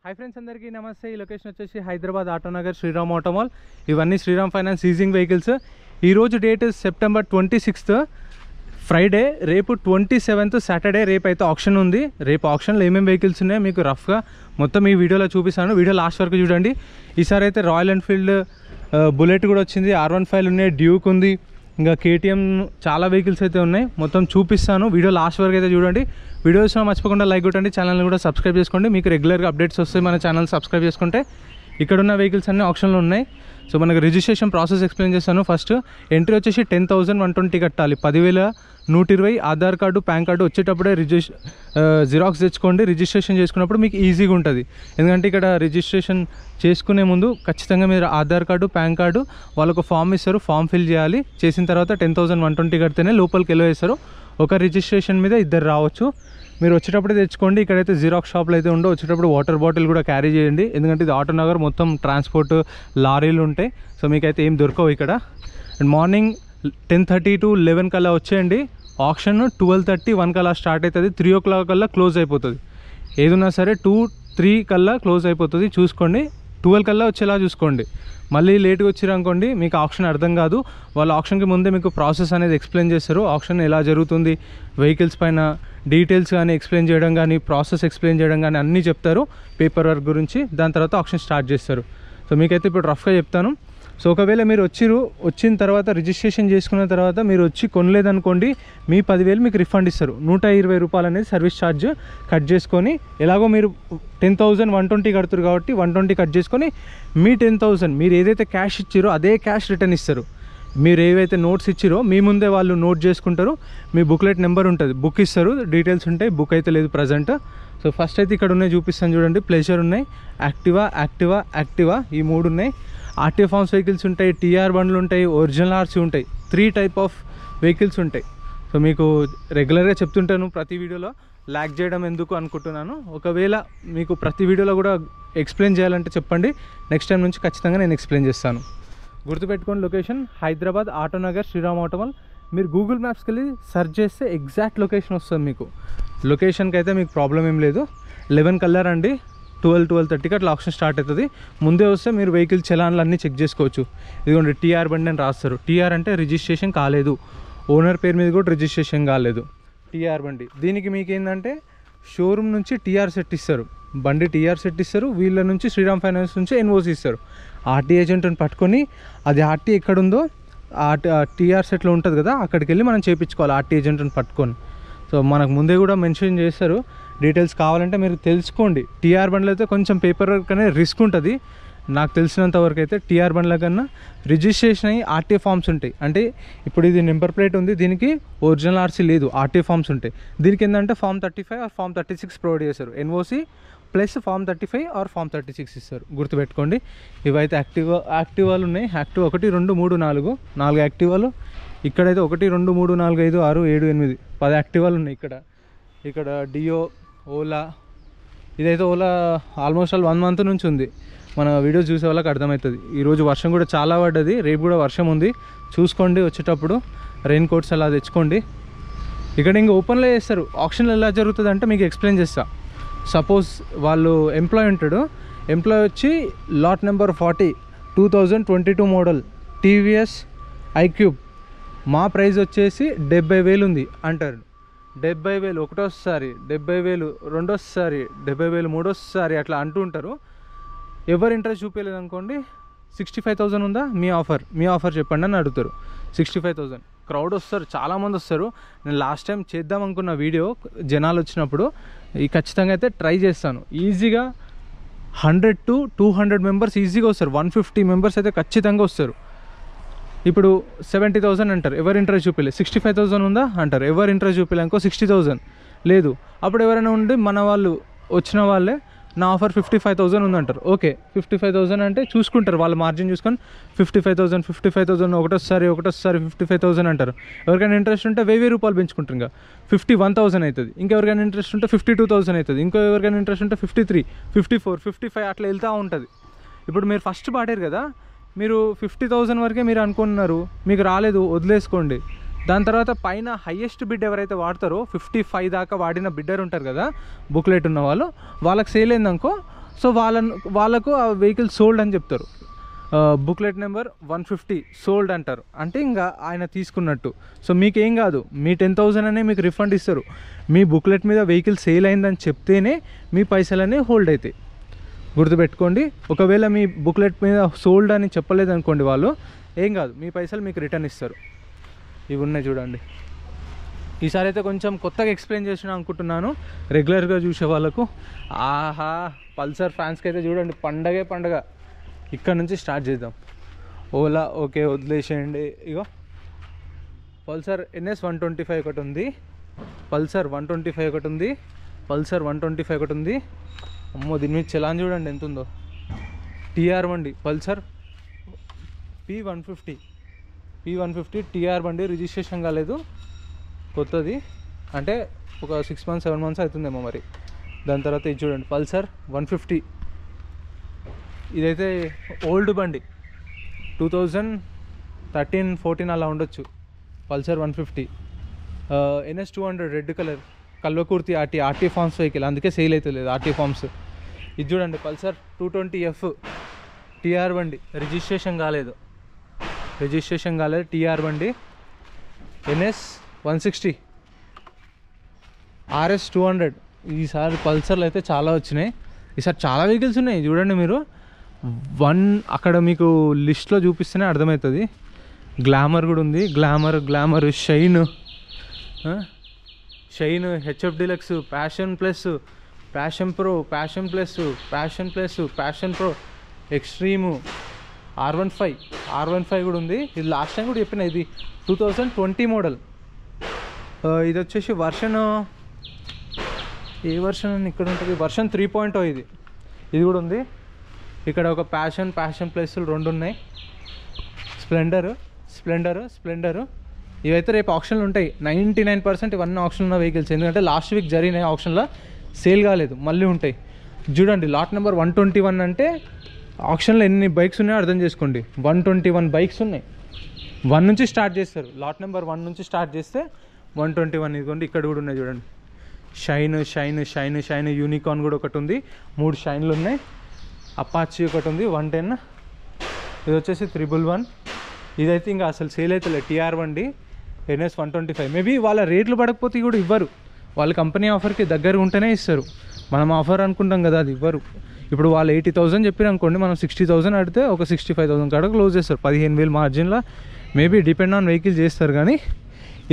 Hi friends अंदर की नमस्ते। ఈ లొకేషన్ వచ్చేసి హైదరాబాద్ ఆటోనగర్ శ్రీరామ్ ఆటోమాల్। ఇవన్నీ శ్రీరామ్ ఫైనాన్స్ లీజింగ్ వెహికల్స్। ఈ రోజు డేట్ సెప్టెంబర్ 26 ఫ్రైడే, రేపు 27 సాటర్డే రేపు అయితే ఆప్షన్ ఉంది। రేపు ఆప్షన్లో ఏమేమి వెహికల్స్ ఉన్నాయో మీకు రఫ్గా మొత్తం ఈ వీడియోలో చూపిస్తాను। వీడియో లాస్ట్ వరకు చూడండి। ఈసారి అయితే రాయల్ ఎన్ఫీల్డ్ బుల్లెట్ కూడా వచ్చింది, R15 ఉన్నాయి, డ్యూక్ ఉంది, ఇంకా KTM చాలా వెహికల్స్ అయితే ఉన్నాయి। మొత్తం చూపిస్తాను, వీడియో లాస్ట్ వరకు అయితే చూడండి। వీడియో చూసినా మర్చిపోకుండా లైక్ కొట్టండి, ఛానల్ని కూడా సబ్స్క్రైబ్ చేసుకోండి। మీకు రెగ్యులర్గా అప్డేట్స్ వస్తాయి మన ఛానల్ సబ్స్క్రైబ్ చేసుకుంటే। ఇక్కడున్న వెహికల్స్ అన్నీ ఆప్షన్లో ఉన్నాయి। సో మనకు రిజిస్ట్రేషన్ ప్రాసెస్ ఎక్స్ప్లెయిన్ చేస్తాను। ఫస్ట్ ఎంట్రీ వచ్చేసి 10,120 కట్టాలి, 10,120 ఆధార్ కార్డు పాన్ కార్డు వచ్చేటప్పుడే జిరాక్స్ తెచ్చుకోండి। రిజిస్ట్రేషన్ చేసుకున్నప్పుడు మీకు ఈజీగా ఉంటుంది, ఎందుకంటే ఇక్కడ రిజిస్ట్రేషన్ చేసుకునే ముందు ఖచ్చితంగా మీరు ఆధార్ కార్డు పాన్ కార్డు వాళ్ళకు ఫామ్ ఇస్తారు, ఫామ్ ఫిల్ చేయాలి। చేసిన తర్వాత 10,120 కడితేనే లోపలికి వెళ్ళేస్తారు। ఒక రిజిస్ట్రేషన్ మీద ఇద్దరు రావచ్చు। మీరు వచ్చేటప్పుడే తెచ్చుకోండి। ఇక్కడైతే జిరాక్స్ షాప్లు అయితే ఉండవు, వచ్చేటప్పుడు వాటర్ బాటిల్ కూడా క్యారీ చేయండి, ఎందుకంటే ఇది ఆటోనగర్ మొత్తం ట్రాన్స్పోర్ట్ లారీలు ఉంటాయి। సో మీకైతే ఏం దొరకవు ఇక్కడ। అండ్ మార్నింగ్ 10:30 to 11 కల్లా వచ్చేయండి। ఆప్షన్ 12:30, 1 కల్లా స్టార్ట్ అవుతుంది, 3 o'clock కల్లా క్లోజ్ అయిపోతుంది। ఏదున్నా సరే 2-3 కల్లా క్లోజ్ అయిపోతుంది, చూసుకోండి। 12 కల్లా వచ్చేలా చూసుకోండి। మళ్ళీ లేట్గా వచ్చిరనుకోండి మీకు ఆప్షన్ అర్థం కాదు। వాళ్ళ ఆప్షన్కి ముందే మీకు ప్రాసెస్ అనేది ఎక్స్ప్లెయిన్ చేస్తారు, ఆప్షన్ ఎలా జరుగుతుంది, వెహికల్స్ పైన డీటెయిల్స్ కానీ ఎక్స్ప్లెయిన్ చేయడం కానీ ప్రాసెస్ ఎక్స్ప్లెయిన్ చేయడం కానీ అన్నీ చెప్తారు, పేపర్ వర్క్ గురించి। దాని తర్వాత ఆప్షన్ స్టార్ట్ చేస్తారు। సో మీకైతే ఇప్పుడు రఫ్గా చెప్తాను। సో ఒకవేళ మీరు వచ్చిన తర్వాత రిజిస్ట్రేషన్ చేసుకున్న తర్వాత మీరు వచ్చి కొనలేదనుకోండి, మీ 10,000 మీకు రిఫండ్ ఇస్తారు। 120 రూపాయలు అనేది సర్వీస్ ఛార్జ్ కట్ చేసుకొని, ఎలాగో మీరు 10,120 కడుతున్నారు కాబట్టి 120 కట్ చేసుకొని మీ 10,000 మీరు ఏదైతే క్యాష్ ఇచ్చారో అదే క్యాష్ రిటర్న్ ఇస్తారు। మీరు ఏవైతే నోట్స్ ఇచ్చిరో మీ ముందే వాళ్ళు నోట్ చేసుకుంటారు, మీ బుక్లెట్ నెంబర్ ఉంటుంది, బుక్ ఇస్తారు, డీటెయిల్స్ ఉంటాయి, బుక్ అయితే లేదు ప్రజెంట్। సో ఫస్ట్ అయితే ఇక్కడ ఉన్నాయి చూపిస్తాను చూడండి। ప్లెజర్ ఉన్నాయి, యాక్టివా ఈ 3 ఉన్నాయి। ఆర్టీఓ ఫార్మ్స్ వెహికల్స్ ఉంటాయి, TR బండ్లు ఉంటాయి, ఒరిజినల్ RC ఉంటాయి, 3 టైప్ ఆఫ్ వెహికల్స్ ఉంటాయి। సో మీకు రెగ్యులర్గా చెప్తుంటాను ప్రతి వీడియోలో, ల్యాక్ చేయడం ఎందుకు అనుకుంటున్నాను। ఒకవేళ మీకు ప్రతి వీడియోలో కూడా ఎక్స్ప్లెయిన్ చేయాలంటే చెప్పండి, నెక్స్ట్ టైం నుంచి ఖచ్చితంగా నేను ఎక్స్ప్లెయిన్ చేస్తాను। గుర్తుపెట్టుకోండి, లొకేషన్ హైదరాబాద్ ఆటోనగర్ శ్రీరామ్ ఆటోమాల్। మీరు గూగుల్ మ్యాప్స్కి వెళ్ళి సెర్చ్ చేస్తే ఎగ్జాక్ట్ లొకేషన్ వస్తుంది మీకు। లొకేషన్కి అయితే మీకు ప్రాబ్లం ఏం లేదు। 11 కల్లా రండి, 12-12:30కి అట్లా ఆప్షన్ స్టార్ట్ అవుతుంది। ముందే వస్తే మీరు వెహికల్ చలాన్లు అన్నీ చెక్ చేసుకోవచ్చు। ఇదిగోండి TR బండి అని రాస్తారు, TR అంటే రిజిస్ట్రేషన్ కాలేదు, ఓనర్ పేరు మీద కూడా రిజిస్ట్రేషన్ కాలేదు, TR బండి। దీనికి మీకు ఏంటంటే షోరూమ్ నుంచి TR సెట్ ఇస్తారు, బండి TR సెట్ ఇస్తారు, వీళ్ళ నుంచి శ్రీరామ్ ఫైనాన్స్ నుంచి NOC ఇస్తారు। RT ఏజెంట్ని పట్టుకొని అది RT ఎక్కడుందో TR సెట్లో ఉంటుంది కదా, అక్కడికి వెళ్ళి మనం చేయించుకోవాలి RT ఏజెంట్ని పట్టుకొని। సో మనకు ముందే కూడా మెన్షన్ చేస్తారు, డీటెయిల్స్ కావాలంటే మీరు తెలుసుకోండి। TR బండ్లు అయితే కొంచెం పేపర్ వర్క్ అనేది రిస్క్ ఉంటుంది, నాకు తెలిసినంత వరకు అయితే TR బండ్ల కన్నా రిజిస్ట్రేషన్ అయ్యి RT ఫామ్స్ ఉంటాయి। అంటే ఇప్పుడు ఇది నెంబర్ ప్లేట్ ఉంది, దీనికి ఒరిజినల్ RC లేదు, RT ఫామ్స్ ఉంటాయి। దీనికి ఏంటంటే Form 35 ఆర్ Form 36 ప్రొవైడ్ చేస్తారు, NOC plus Form 35 or Form 36 ఇస్తారు, గుర్తుపెట్టుకోండి। ఇవైతే యాక్టివాలు ఉన్నాయి, యాక్టివ్ 1, 2, 3, 4 యాక్టివాలు। ఇక్కడైతే 1, 2, 3, 4, 5, 6, 7, 8, 10 యాక్టివాలు ఉన్నాయి ఇక్కడ డియో, ఓలా। ఇదైతే ఓలా ఆల్మోస్ట్ 1 month నుంచి ఉంది, మన వీడియోస్ చూసే వాళ్ళకి అర్థమవుతుంది। ఈరోజు వర్షం కూడా చాలా పడ్డది, రేపు కూడా వర్షం ఉంది, చూసుకోండి వచ్చేటప్పుడు రెయిన్ కోట్స్ అలా తెచ్చుకోండి। ఇక్కడ ఇంకా ఓపెన్లో చేస్తారు। ఆప్షన్లో ఎలా జరుగుతుంది అంటే మీకు ఎక్స్ప్లెయిన్ చేస్తా। సపోజ్ వాళ్ళు ఎంప్లాయ్ ఉంటాడు, ఎంప్లాయ్ వచ్చి lot number 40 2022 model TVS iQube, మా ప్రైస్ వచ్చేసి 70,000 ఉంది అంటారు। 70,000 ఒకటోసారి, 70,000 రెండోసారి, 70,000 మూడోసారి అట్లా అంటూ ఉంటారు। ఎవరు ఇంట్రెస్ట్ చూపించలేదు అనుకోండి, 65,000 ఉందా మీ ఆఫర్ చెప్పండి అని అడుగుతారు। 65,000 క్రౌడ్ వస్తారు, చాలామంది వస్తారు। నేను లాస్ట్ టైం చేద్దాం అనుకున్న వీడియో జనాలు వచ్చినప్పుడు ఈ ఖచ్చితంగా అయితే ట్రై చేస్తాను। ఈజీగా 100 to 200 మెంబర్స్ ఈజీగా వస్తారు, 150 మెంబర్స్ అయితే ఖచ్చితంగా వస్తారు। ఇప్పుడు 70,000 అంటారు, ఎవరు ఇంట్రెస్ట్ చూపించలేదు, 65,000 ఉందా అంటారు, ఎవరు ఇంట్రెస్ట్ చూపించలేదు అనుకో 60,000 లేదు, అప్పుడు ఎవరైనా ఉండి మన వాళ్ళు వచ్చిన వాళ్ళే నా ఆఫర్ 55,000 ఉందంటారు। ఓకే 55,000 అంటే చూసుకుంటారు, వాళ్ళ మార్జిన్ చూసుకొని 55,000 ఒకటోసారి 55,000 అంటారు। ఎవరికైనా ఇంట్రెస్ట్ ఉంటే 1,000 రూపాయలు పెంచుకుంటారు, ఇంకా 51,000 అవుతుంది। ఇంకెవరికైనా ఇంట్రెస్ట్ ఉంటే 52,000 అవుతుంది, ఇంకో ఎవరికైనా ఇంట్రెస్ట్ ఉంటే 53, 54, 55 అట్లా వెళ్తూ ఉంటుంది। ఇప్పుడు మీరు ఫస్ట్ పాడారు కదా, మీరు 50,000 వరకే మీరు అనుకున్నారు, మీకు రాలేదు, వదిలేసుకోండి। దాని తర్వాత పైన హైయెస్ట్ బిడ్ ఎవరైతే వాడతారో 55 దాకా వాడిన బిడ్డర్ ఉంటారు కదా, బుక్లెట్ ఉన్న వాళ్ళు, వాళ్ళకి సేల్ అయిందనుకో సో వాళ్ళకు ఆ వెహికల్ సోల్డ్ అని చెప్తారు. బుక్లెట్ నెంబర్ 150 సోల్డ్ అంటారు, అంటే ఇంకా ఆయన తీసుకున్నట్టు. సో మీకేం కాదు, మీ 10,000 అనే మీకు రిఫండ్ ఇస్తారు. మీ బుక్లెట్ మీద వెహికల్ సేల్ అయిందని చెప్తేనే మీ పైసలనే హోల్డ్ అవుతాయి, గుర్తుపెట్టుకోండి. ఒకవేళ మీ బుక్లెట్ మీద సోల్డ్ అని చెప్పలేదు అనుకోండి, వాళ్ళు ఏం కాదు, మీ పైసలు మీకు రిటర్న్ ఇస్తారు. ఇవి ఉన్నాయి చూడండి. ఈసారి అయితే కొంచెం కొత్తగా ఎక్స్ప్లెయిన్ చేసిన అనుకుంటున్నాను రెగ్యులర్గా చూసే వాళ్ళకు. ఆహా, పల్సర్ ఫ్యాన్స్కి అయితే చూడండి పండగే పండగ. ఇక్కడ నుంచి స్టార్ట్ చేద్దాం. ఓలా ఓకే వదిలేసేయండి. ఇగో పల్సర్ NS 125 ఒకటి ఉంది, పల్సర్ 125 ఒకటి ఉంది, పల్సర్ 125 ఒకటి ఉంది. అమ్మో, దీని మీద చలాన్ చూడండి ఎంత ఉందో. TR బండి పల్సర్ P150 TR బండి, రిజిస్ట్రేషన్ కాలేదు, కొత్తది. అంటే ఒక 6 months 7 months అవుతుందేమో మరి. దాని తర్వాత ఇది చూడండి పల్సర్ 150. ఇదైతే ఓల్డ్ బండి, 2013-14 అలా ఉండొచ్చు. Pulsar 150. NS 200 red colour Kalvakurthi RT forms vehicle, అందుకే సేల్ అవుతలేదు ఆర్టీ ఫార్మ్స్. ఇది చూడండి పల్సర్ 220F TR బండి, రిజిస్ట్రేషన్ కాలేదు TR బండి. NS 160 RS 200. ఈసారి పల్సర్లు అయితే చాలా వచ్చినాయి. ఈసారి చాలా వెహికల్స్ ఉన్నాయి చూడండి మీరు. అక్కడ మీకు లిస్ట్లో చూపిస్తేనే అర్థమవుతుంది. గ్లామర్ కూడా ఉంది, glamour shine HF deluxe, passion plus, passion pro, passion pro, extreme, R15 కూడా ఉంది. ఇది లాస్ట్ టైం కూడా చెప్పిన, ఇది 2020 మోడల్. ఇది వచ్చేసి వర్షన్, ఏ వర్షన్ అని ఇక్కడ ఉంటుంది, వర్షన్ 3.0. ఇది కూడా ఉంది. ఇక్కడ ఒక ప్యాషన్ ప్లస్లు 2 ఉన్నాయి. స్ప్లెండరు ఇవైతే రేపు ఆప్షన్లు ఉంటాయి. 99% ఇవన్నీ ఆప్షన్ ఉన్న వెహికల్స్, ఎందుకంటే లాస్ట్ వీక్ జరిగినాయి ఆప్షన్లో, సేల్ కాలేదు, మళ్ళీ ఉంటాయి. చూడండి లాట్ నెంబర్ 121 అంటే ఆప్షన్లో ఎన్ని బైక్స్ ఉన్నాయో అర్థం చేసుకోండి. 121 బైక్స్ ఉన్నాయి. 1 నుంచి స్టార్ట్ చేస్తారు, లాట్ నెంబర్ 1 నుంచి స్టార్ట్ చేస్తే 121. ఇదిగోండి ఇక్కడ కూడా ఉన్నాయి చూడండి. షైన్ యూనికార్న్ కూడా ఒకటి ఉంది, 3 షైన్లు ఉన్నాయి. అపాచీ ఒకటి ఉంది 110. ఇది వచ్చేసి 111. ఇదైతే ఇంకా అసలు సేల్ అయితే లేదు, TR బండి NS 125. మేబీ వాళ్ళ రేట్లు పడకపోతే కూడా ఇవ్వరు, వాళ్ళ కంపెనీ ఆఫర్కి దగ్గర ఉంటేనే ఇస్తారు. మనం ఆఫర్ అనుకుంటాం కదా, అది ఇవ్వరు. ఇప్పుడు వాళ్ళు 80,000 చెప్పారు అనుకోండి, మనం 60,000 అడితే ఒక 65,000 కాడ క్లోజ్ చేస్తారు, 15,000 మార్జిన్లో. మేబీ డిపెండ్ ఆన్ వెహికల్ చేస్తారు. కానీ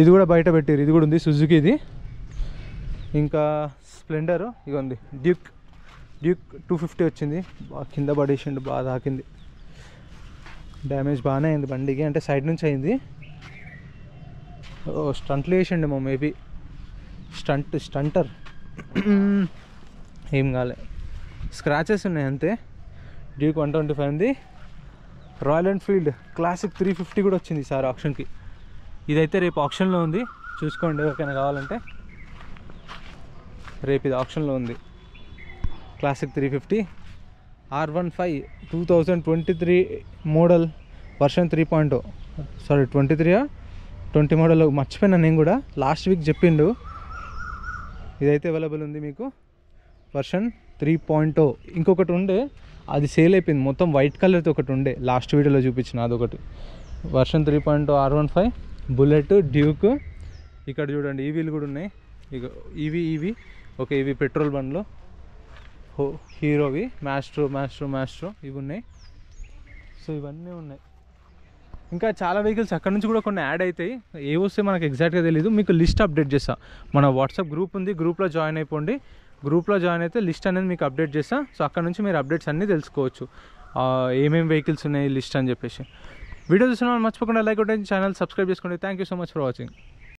ఇది కూడా బయట పెట్టారు, ఇది కూడా ఉంది సుజుకిది. ఇంకా స్ప్లెండర్ ఇక ఉంది, డ్యూక్ 250 వచ్చింది. కింద పడేసిండు, బాగా తాకింది, డ్యామేజ్ బాగానే అయింది బండికి, అంటే సైడ్ నుంచి అయింది. స్టంట్లు వేసిండేమో మేబీ, స్టంటర్ ఏం కాలే, స్క్రాచెస్ ఉన్నాయి అంతే. డ్యూక్ 125 ఉంది. రాయల్ ఎన్ఫీల్డ్ క్లాసిక్ 350 కూడా వచ్చింది ఈసారి ఆప్షన్కి. ఇదైతే రేపు ఆప్షన్లో ఉంది, చూసుకోండి ఎవరికైనా కావాలంటే. రేపు ఇది ఆప్షన్లో ఉంది, classic 350 R15 2023 model, version 3.0. Sorry 20 model మర్చిపోయినా నేను కూడా, లాస్ట్ వీక్ చెప్పిండు. ఇదైతే అవైలబుల్ ఉంది మీకు, వర్షన్ 3.0. ఇంకొకటి ఉండే, అది సేల్ అయిపోయింది, మొత్తం వైట్ కలర్తో ఒకటి ఉండే, లాస్ట్ వీడియోలో చూపించిన అదొకటి. Version 3.0 R15 bullet, Duke. ఇక్కడ చూడండి ఈవీలు కూడా ఉన్నాయి. ఇక ఈవీ ఓకే, ఇవి పెట్రోల్ బండ్లు, హీరోవి, మ్యాస్ట్రో ఇవి ఉన్నాయి. సో ఇవన్నీ ఉన్నాయి. ఇంకా చాలా వెహికల్స్ అక్కడ నుంచి కూడా కొన్ని యాడ్ అవుతాయి. ఏ వస్తే మనకు ఎగ్జాక్ట్గా తెలియదు, మీకు లిస్ట్ అప్డేట్ చేస్తా. మన వాట్సాప్ గ్రూప్ ఉంది, గ్రూప్లో జాయిన్ అయిపోండి. గ్రూప్లో జాయిన్ అయితే లిస్ట్ అనేది మీకు అప్డేట్ చేస్తా. సో అక్కడ నుంచి మీరు అప్డేట్స్ అన్నీ తెలుసుకోవచ్చు, ఏమేమి వెహికల్స్ ఉన్నాయి లిస్ట్ అని చెప్పేసి. వీడియో చూసిన వాళ్ళు మర్చిపోకుండా లైక్ కొట్టండి, ఛానల్ సబ్స్క్రైబ్ చేసుకోండి. Thank you so much for watching.